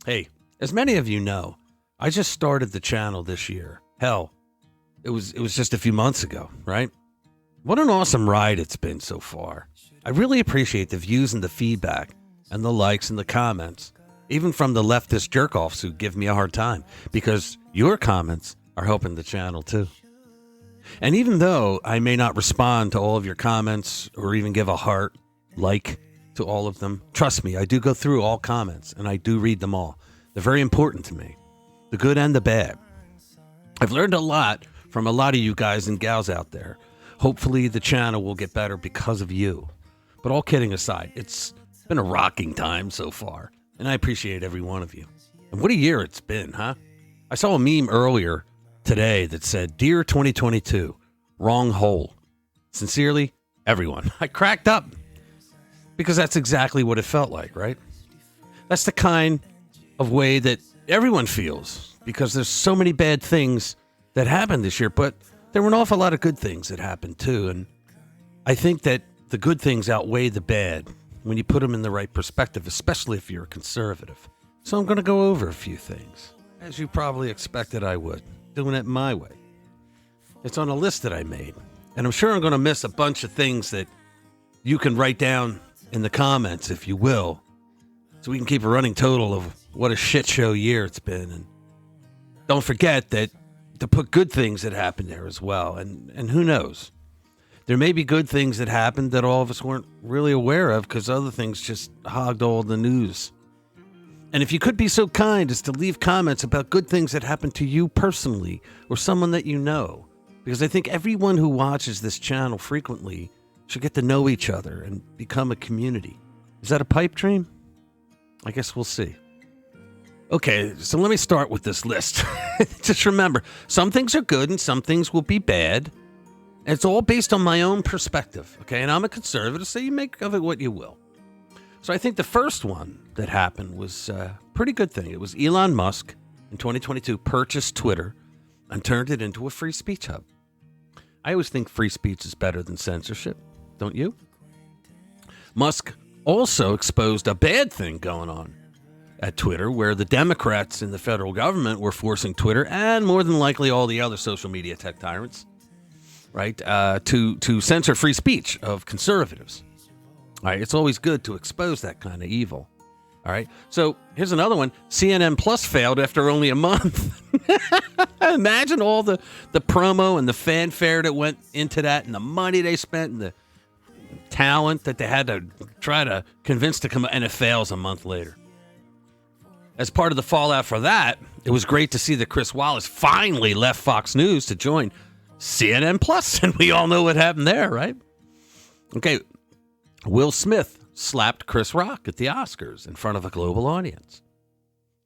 Hey, as many of you know, I just started the channel this year. Hell, it was just a few months ago, right? What an awesome ride it's been so far. I really appreciate the views and the feedback and the likes and the comments, even from the leftist jerk-offs who give me a hard time, because your comments are helping the channel too. And even though I may not respond to all of your comments or even give a heart, like, to all of them, trust me, I do go through all comments and I do read them all. They're very important to me, the good and the bad. I've learned a lot from a lot of you guys and gals out there. Hopefully the channel will get better because of you. But all kidding aside, it's been a rocking time so far, and I appreciate every one of you. And what a year it's been, huh? I saw a meme earlier today that said, "Dear 2022, wrong hole. Sincerely, everyone." I cracked up because that's exactly what it felt like, right? That's the kind of way that everyone feels because there's so many bad things that happened this year, but there were an awful lot of good things that happened too. And I think that the good things outweigh the bad when you put them in the right perspective, especially if you're a conservative. So I'm going to go over a few things, as you probably expected I would, doing it my way. It's on a list that I made, and I'm sure I'm going to miss a bunch of things that you can write down in the comments, if you will, so we can keep a running total of what a shit show year it's been. And don't forget that to put good things that happened there as well. And who knows? There may be good things that happened that all of us weren't really aware of because other things just hogged all the news. And if you could be so kind as to leave comments about good things that happened to you personally or someone that you know, because I think everyone who watches this channel frequently should get to know each other and become a community. Is that a pipe dream? I guess we'll see. Okay, so let me start with this list. Just remember, some things are good and some things will be bad. It's all based on my own perspective, okay? And I'm a conservative, so you make of it what you will. So I think the first one that happened was a pretty good thing. It was Elon Musk in 2022 purchased Twitter and turned it into a free speech hub. I always think free speech is better than censorship. Don't you? Musk also exposed a bad thing going on at Twitter, where the Democrats in the federal government were forcing Twitter and more than likely all the other social media tech tyrants, right, to censor free speech of conservatives. All right, it's always good to expose that kind of evil. All right, so here's another one. CNN Plus failed after only a month. Imagine all the promo and the fanfare that went into that and the money they spent and the talent that they had to try to convince to come, and it fails a month later. As part of the fallout for that, it was great to see that Chris Wallace finally left Fox News to join CNN Plus, and we all know what happened there, right? Okay, Will Smith slapped Chris Rock at the Oscars in front of a global audience,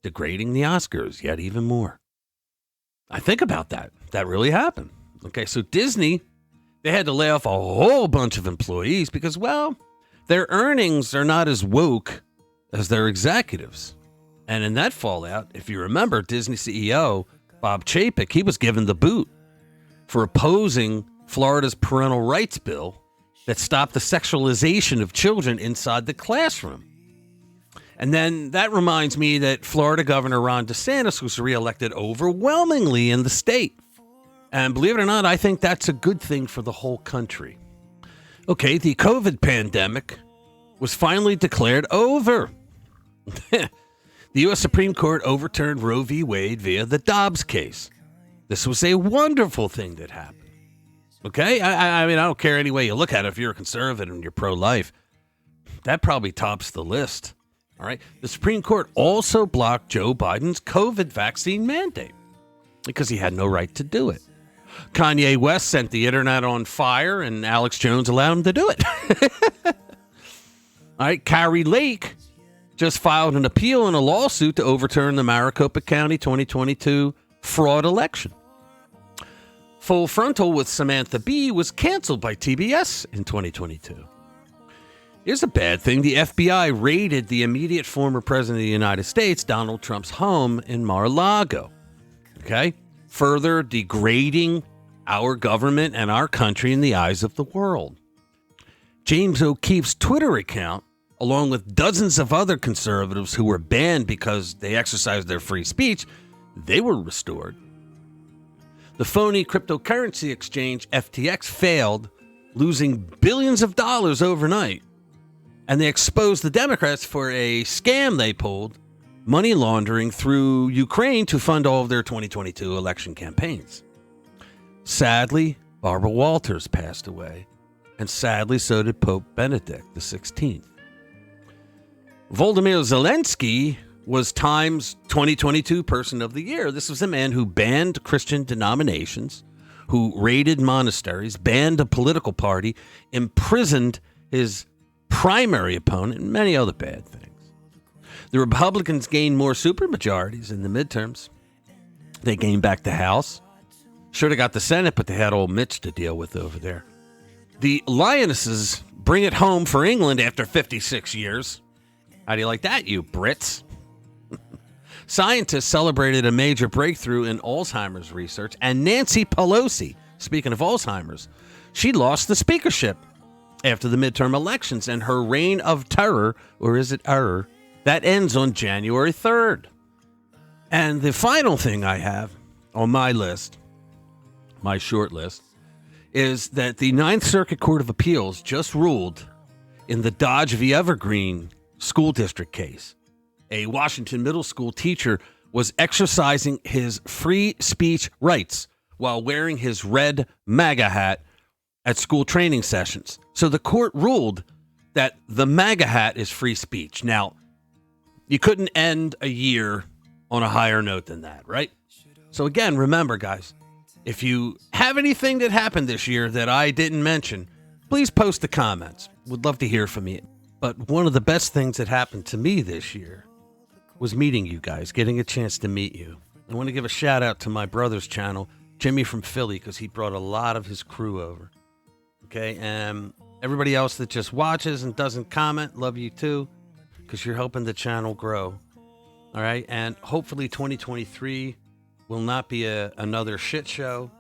degrading the Oscars yet even more. I think about that. That really happened. Okay, so Disney, they had to lay off a whole bunch of employees because, well, their earnings are not as woke as their executives. And in that fallout, if you remember, Disney CEO Bob Chapek, he was given the boot for opposing Florida's parental rights bill that stopped the sexualization of children inside the classroom. And then that reminds me that Florida Governor Ron DeSantis was reelected overwhelmingly in the state. And believe it or not, I think that's a good thing for the whole country. Okay, the COVID pandemic was finally declared over. The U.S. Supreme Court overturned Roe v. Wade via the Dobbs case. This was a wonderful thing that happened. Okay? I mean, I don't care any way you look at it. If you're a conservative and you're pro-life, that probably tops the list. All right? The Supreme Court also blocked Joe Biden's COVID vaccine mandate because he had no right to do it. Kanye West sent the internet on fire, and Alex Jones allowed him to do it. All right? Kari Lake just filed an appeal in a lawsuit to overturn the Maricopa County 2022 fraud election. Full Frontal with Samantha Bee was canceled by TBS in 2022. Here's a bad thing. The FBI raided the immediate former president of the United States, Donald Trump's home in Mar-a-Lago. Okay? Further degrading our government and our country in the eyes of the world. James O'Keefe's Twitter account along with dozens of other conservatives who were banned because they exercised their free speech, they were restored. The phony cryptocurrency exchange FTX failed, losing billions of dollars overnight. And they exposed the Democrats for a scam they pulled, money laundering through Ukraine to fund all of their 2022 election campaigns. Sadly, Barbara Walters passed away, and sadly so did Pope Benedict XVI. Volodymyr Zelensky was Time's 2022 Person of the Year. This was a man who banned Christian denominations, who raided monasteries, banned a political party, imprisoned his primary opponent, and many other bad things. The Republicans gained more supermajorities in the midterms. They gained back the House. Should have got the Senate, but they had old Mitch to deal with over there. The Lionesses bring it home for England after 56 years. How do you like that, you Brits? Scientists celebrated a major breakthrough in Alzheimer's research, and Nancy Pelosi, speaking of Alzheimer's, she lost the speakership after the midterm elections, and her reign of terror, or is it error, that ends on January 3rd. And the final thing I have on my list, my short list, is that the Ninth Circuit Court of Appeals just ruled in the Dodge v. Evergreen school district case. A Washington middle school teacher was exercising his free speech rights while wearing his red MAGA hat at school training sessions. So the court ruled that the MAGA hat is free speech. Now, you couldn't end a year on a higher note than that, right? So again, remember, guys, if you have anything that happened this year that I didn't mention, please post the comments. Would love to hear from you. But one of the best things that happened to me this year was meeting you guys, getting a chance to meet you. I want to give a shout out to my brother's channel, Jimmy from Philly, because he brought a lot of his crew over. Okay, and everybody else that just watches and doesn't comment, love you too, because you're helping the channel grow. All right, and hopefully 2023 will not be another shit show.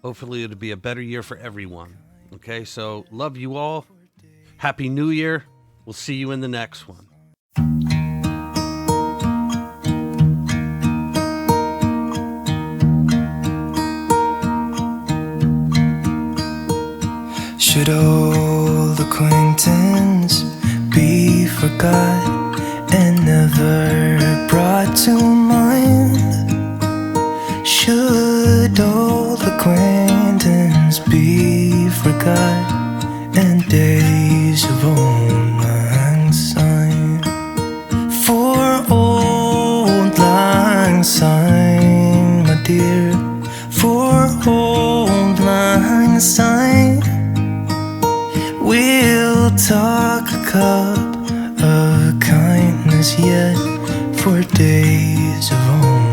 Hopefully it'll be a better year for everyone. Okay, so love you all. Happy New Year. We'll see you in the next one. Should old acquaintance be forgot and never brought to mind? Should old acquaintance be forgot and days of old lang syne? For old lang syne, my dear, for old lang syne, we'll talk a cup of kindness yet for days of old